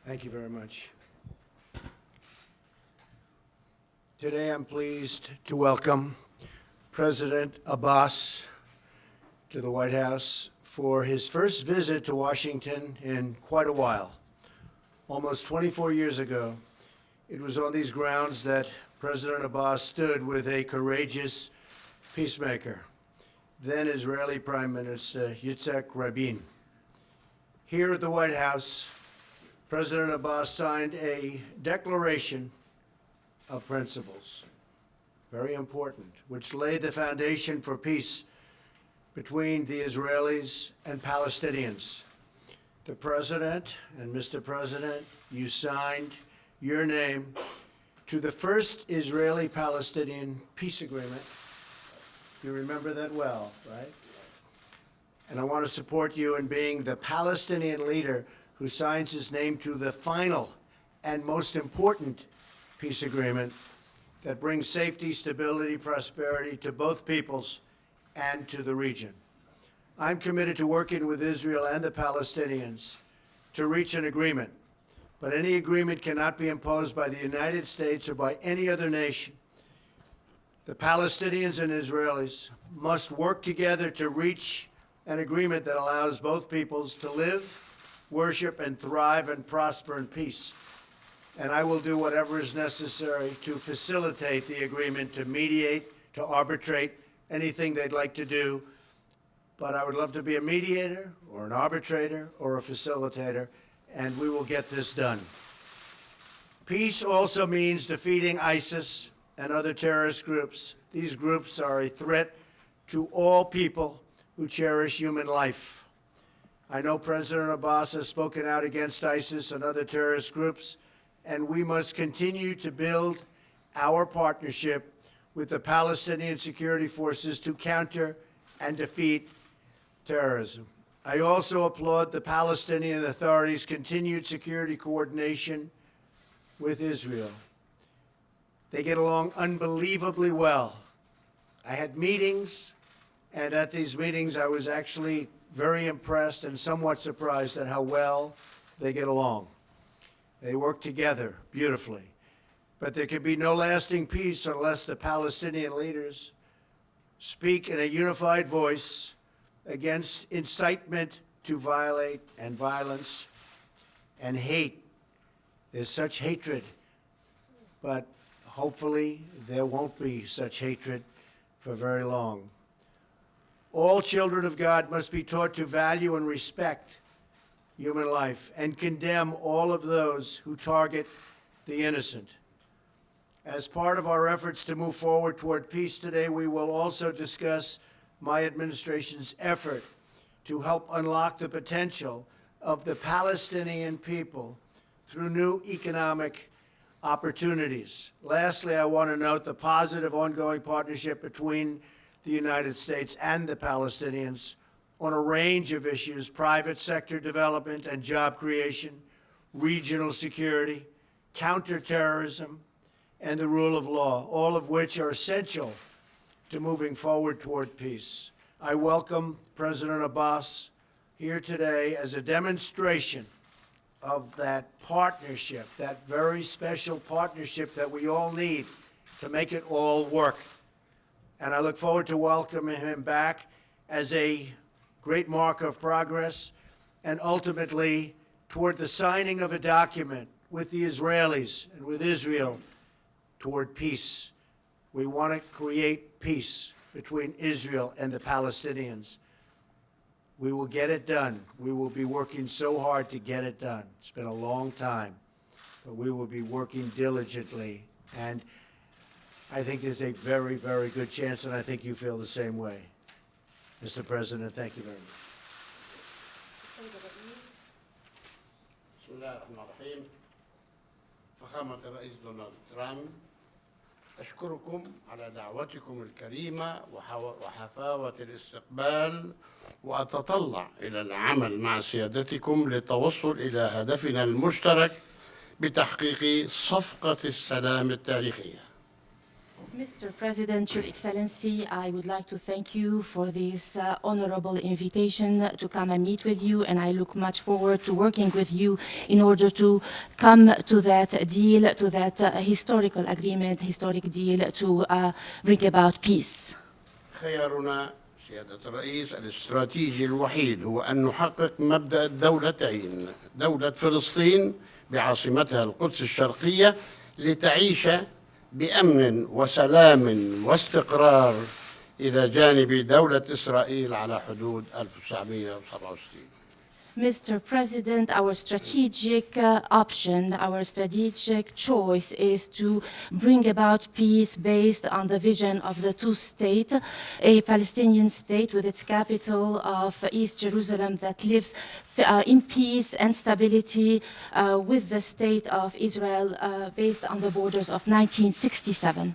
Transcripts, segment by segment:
Thank you very much. Today I'm pleased to welcome President Abbas to the White House for his first visit to Washington in quite a while. Almost 24 years ago, it was on these grounds that President Abbas stood with a courageous peacemaker, then Israeli Prime Minister Yitzhak Rabin. Here at the White House, President Abbas signed a declaration of principles, very important, which laid the foundation for peace between the Israelis and Palestinians. The President and Mr. President, you signed your name to the first Israeli-Palestinian peace agreement. You remember that well, right? And I want to support you in being the Palestinian leader who signs his name to the final and most important peace agreement that brings safety, stability, prosperity to both peoples and to the region. I'm committed to working with Israel and the Palestinians to reach an agreement, but any agreement cannot be imposed by the United States or by any other nation. The Palestinians and Israelis must work together to reach an agreement that allows both peoples to live, worship, and thrive and prosper in peace. And I will do whatever is necessary to facilitate the agreement, to mediate, to arbitrate, anything they'd like to do. But I would love to be a mediator or an arbitrator or a facilitator, and we will get this done. Peace also means defeating ISIS and other terrorist groups. These groups are a threat to all people who cherish human life. I know President Abbas has spoken out against ISIS and other terrorist groups, and we must continue to build our partnership with the Palestinian security forces to counter and defeat terrorism. I also applaud the Palestinian Authority's continued security coordination with Israel. They get along unbelievably well. I had meetings, and at these meetings I was actually very impressed and somewhat surprised at how well they get along. They work together beautifully. But there can be no lasting peace unless the Palestinian leaders speak in a unified voice against incitement to violate and violence and hate. There's such hatred, but hopefully there won't be such hatred for very long. All children of God must be taught to value and respect human life and condemn all of those who target the innocent. As part of our efforts to move forward toward peace today, we will also discuss my administration's effort to help unlock the potential of the Palestinian people through new economic opportunities. Lastly, I want to note the positive ongoing partnership between the United States and the Palestinians on a range of issues: private sector development and job creation, regional security, counterterrorism, and the rule of law, all of which are essential to moving forward toward peace. I welcome President Abbas here today as a demonstration of that partnership, that very special partnership that we all need to make it all work. And I look forward to welcoming him back as a great mark of progress and ultimately toward the signing of a document with the Israelis and with Israel toward peace. We want to create peace between Israel and the Palestinians. We will get it done. We will be working so hard to get it done. It's been a long time, but we will be working diligently. And I think there's a very, very good chance, and I think you feel the same way. Mr. President, thank you very much. بسم الله الرحمن الرحيم. فخامة الرئيس دونالد تدرامب، أشكركم على دعوتكم الكريمة وحفاوة الاستقبال، وأتطلع إلى العمل مع سيادتكم للتوصل إلى هدفنا المشترك بتحقيق صفقة السلام التاريخية. Mr. President, Your Excellency, I would like to thank you for this honorable invitation to come and meet with you, and I look much forward to working with you in order to come to that deal, to that historical agreement, historic deal to bring about peace. خيارنا سيادة الرئيس الاستراتيجي الوحيد هو أن نحقق مبدأ الدولتين، دولة فلسطين بعاصمتها القدس الشرقية لتعيش بأمن وسلام واستقرار إلى جانب دولة إسرائيل على حدود 1967. Mr. President, our strategic option, our strategic choice is to bring about peace based on the vision of the two-state, a Palestinian state with its capital of East Jerusalem that lives in peace and stability with the state of Israel based on the borders of 1967.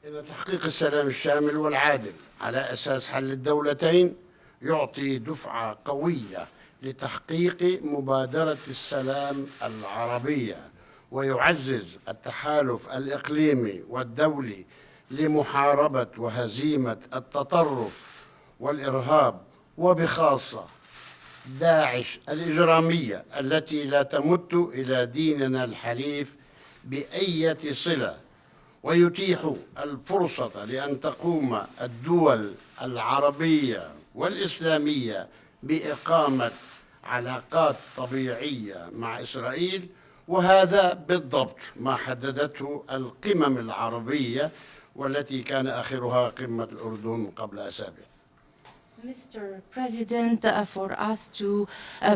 إن تحقيق السلام الشامل والعادل على أساس حل الدولتين يعطي دفعة قوية لتحقيق مبادرة السلام العربية ويعزز التحالف الإقليمي والدولي لمحاربة وهزيمة التطرف والإرهاب وبخاصة داعش الإجرامية التي لا تمت إلى ديننا الحليف بأية صلة، ويتيح الفرصة لأن تقوم الدول العربية والإسلامية بإقامة علاقات طبيعية مع إسرائيل، وهذا بالضبط ما حددته القمم العربية والتي كان آخرها قمة الأردن قبل أسابيع. Mr. President, for us to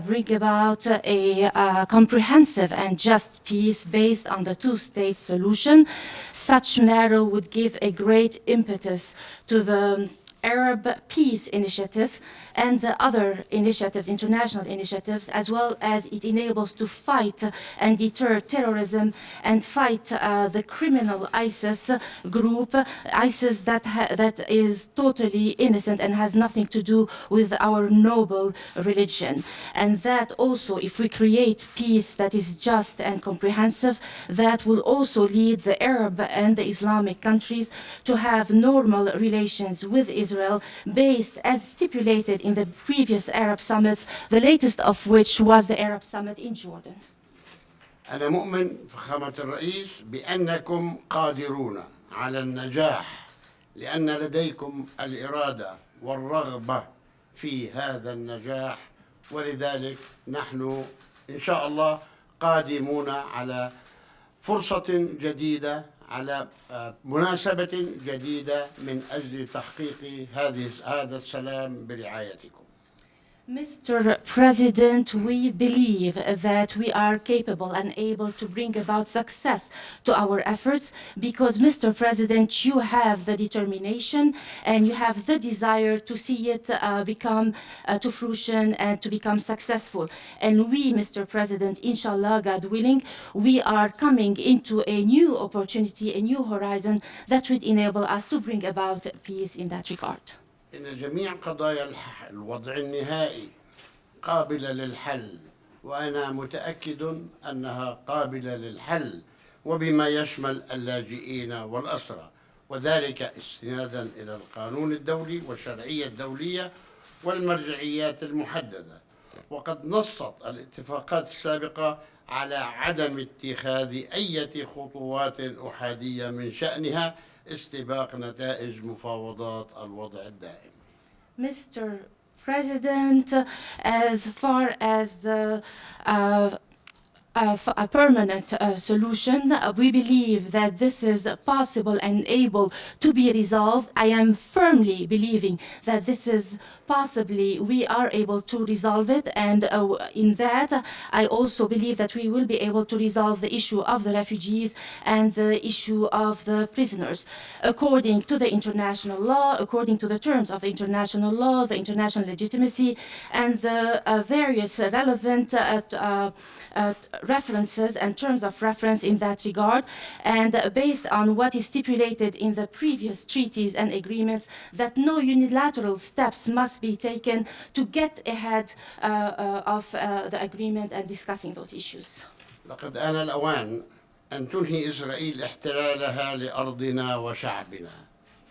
bring about a comprehensive and just peace based on the two-state solution, such matter would give a great impetus to the Arab Peace Initiative and the other initiatives, international initiatives, as well as it enables to fight and deter terrorism and fight the criminal ISIS group, ISIS that is totally innocent and has nothing to do with our noble religion. And that also, if we create peace that is just and comprehensive, that will also lead the Arab and the Islamic countries to have normal relations with Israel based as stipulated in the previous Arab summits, the latest of which was the Arab summit in Jordan. أنا مؤمن فخامة الرئيس بأنكم قادرون على النجاح لأن لديكم الإرادة والرغبة في هذا النجاح، ولذلك نحن إن شاء الله قادمون على فرصة جديدة، على مناسبة جديدة من أجل تحقيق هذا السلام برعايتكم. Mr. President, we believe that we are capable and able to bring about success to our efforts because, Mr. President, you have the determination and you have the desire to see it become to fruition and to become successful. And we, Mr. President, inshallah, God willing, we are coming into a new opportunity, a new horizon that would enable us to bring about peace in that regard. إن جميع قضايا الوضع النهائي قابلة للحل، وأنا متأكد أنها قابلة للحل وبما يشمل اللاجئين والأسرى، وذلك استنادا إلى القانون الدولي والشرعية الدولية والمرجعيات المحددة. وقد نصت الاتفاقات السابقة على عدم اتخاذ أي خطوات أحادية من شأنها استباق نتائج مفاوضات الوضع الدائم. Mr. President, as far as the a permanent solution, we believe that this is possible and able to be resolved. I am firmly believing that this is possibly, we are able to resolve it, and in that I also believe that we will be able to resolve the issue of the refugees and the issue of the prisoners according to the international law, according to the terms of the international law, the international legitimacy, and the various relevant references and terms of reference in that regard, and based on what is stipulated in the previous treaties and agreements, that no unilateral steps must be taken to get ahead of the agreement and discussing those issues. لقد آن الأوان أن تنهي إسرائيل احتلالها لأرضنا وشعبنا.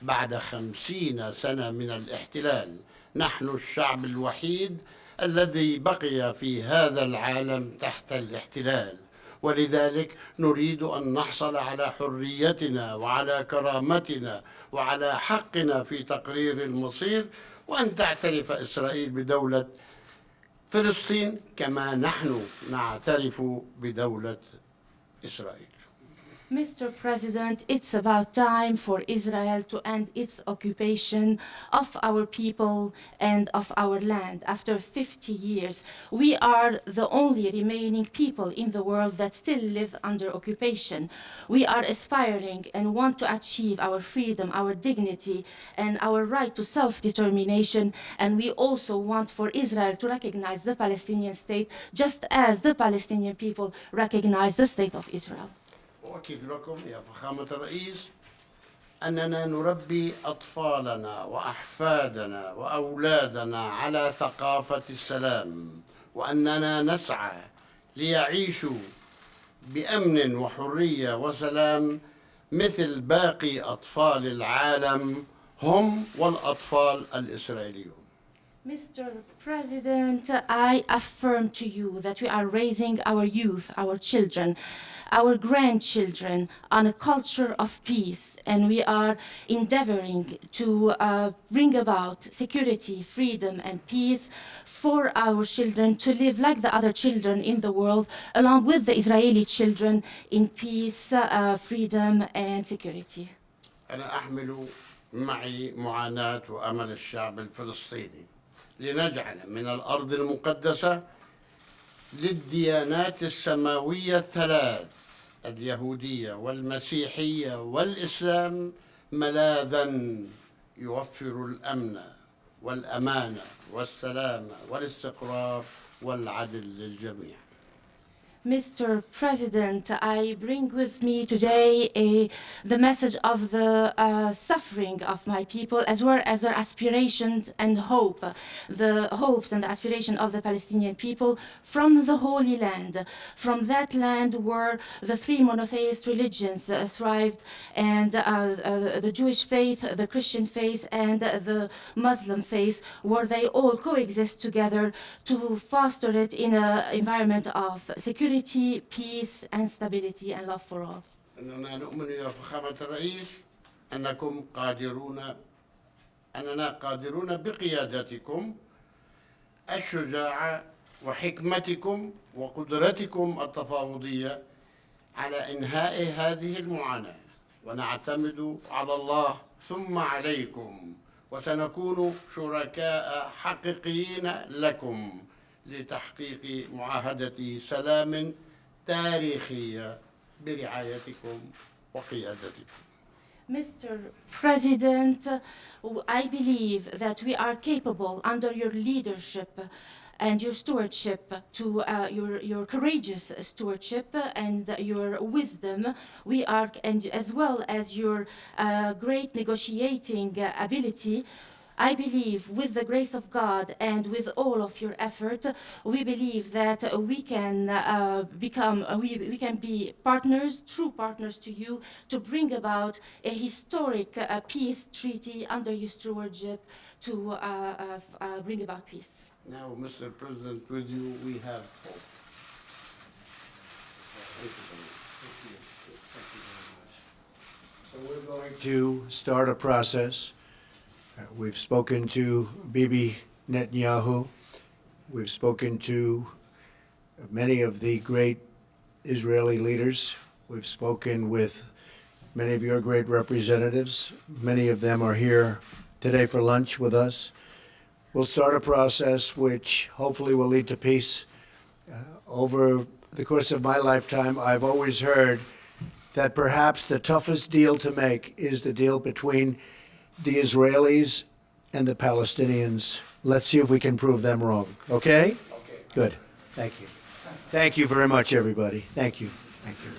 بعد 50 سنة من الاحتلال نحن الشعب الوحيد الذي بقي في هذا العالم تحت الاحتلال، ولذلك نريد أن نحصل على حريتنا وعلى كرامتنا وعلى حقنا في تقرير المصير، وأن تعترف إسرائيل بدولة فلسطين كما نحن نعترف بدولة إسرائيل. Mr. President, it's about time for Israel to end its occupation of our people and of our land. After 50 years, we are the only remaining people in the world that still live under occupation. We are aspiring and want to achieve our freedom, our dignity, and our right to self-determination. And we also want for Israel to recognize the Palestinian state just as the Palestinian people recognize the state of Israel. أؤكد لكم يا فخامة الرئيس أننا نربي أطفالنا وأحفادنا وأولادنا على ثقافة السلام، وأننا نسعى ليعيشوا بأمن وحرية وسلام مثل باقي أطفال العالم هم والأطفال الإسرائيليون. Mr. President, I affirm to you that we are raising our youth, our children, our grandchildren on a culture of peace, and we are endeavoring to bring about security, freedom, and peace for our children to live like the other children in the world, along with the Israeli children in peace, freedom, and security. أنا أحمل معي معاناة وأمل الشعب الفلسطيني لنجعل من الأرض المقدسة للديانات السماوية الثلاث، اليهودية والمسيحية والإسلام، ملاذاً يوفر الأمن والأمانة والسلام والاستقرار والعدل للجميع. Mr. President, I bring with me today the message of the suffering of my people, as well as their aspirations and hope, the hopes and the aspiration of the Palestinian people from the Holy Land, from that land where the three monotheist religions thrived, and the Jewish faith, the Christian faith, and the Muslim faith, where they all coexist together to foster it in an environment of security, peace, and stability, and love for all. أننا نؤمن يا فخامة الرئيس أننا قادرون بقيادتكم الشجاعة وحكمتكم وقدرتكم التفاوضية على إنهاء هذه المعاناة، ونعتمد على الله ثم عليكم، وسنكون شركاء حقيقيين لكم لتحقيق معاهدة سلام تاريخية برعايتكم وقيادتكم. Mr. President, I believe that we are capable, under your leadership and your stewardship, to your courageous stewardship and your wisdom, we are, and as well as your great negotiating ability, I believe with the grace of God and with all of your effort, we believe that we can we can be partners, true partners to you, to bring about a historic peace treaty under your stewardship to bring about peace. Now, Mr. President, with you we have hope. So we're going to start a process. We've spoken to Bibi Netanyahu. We've spoken to many of the great Israeli leaders. We've spoken with many of your great representatives. Many of them are here today for lunch with us. We'll start a process which hopefully will lead to peace. Over the course of my lifetime, I've always heard that perhaps the toughest deal to make is the deal between the Israelis and the Palestinians. Let's see if we can prove them wrong. Okay? Okay. Good. Thank you. Thank you very much, everybody. Thank you. Thank you.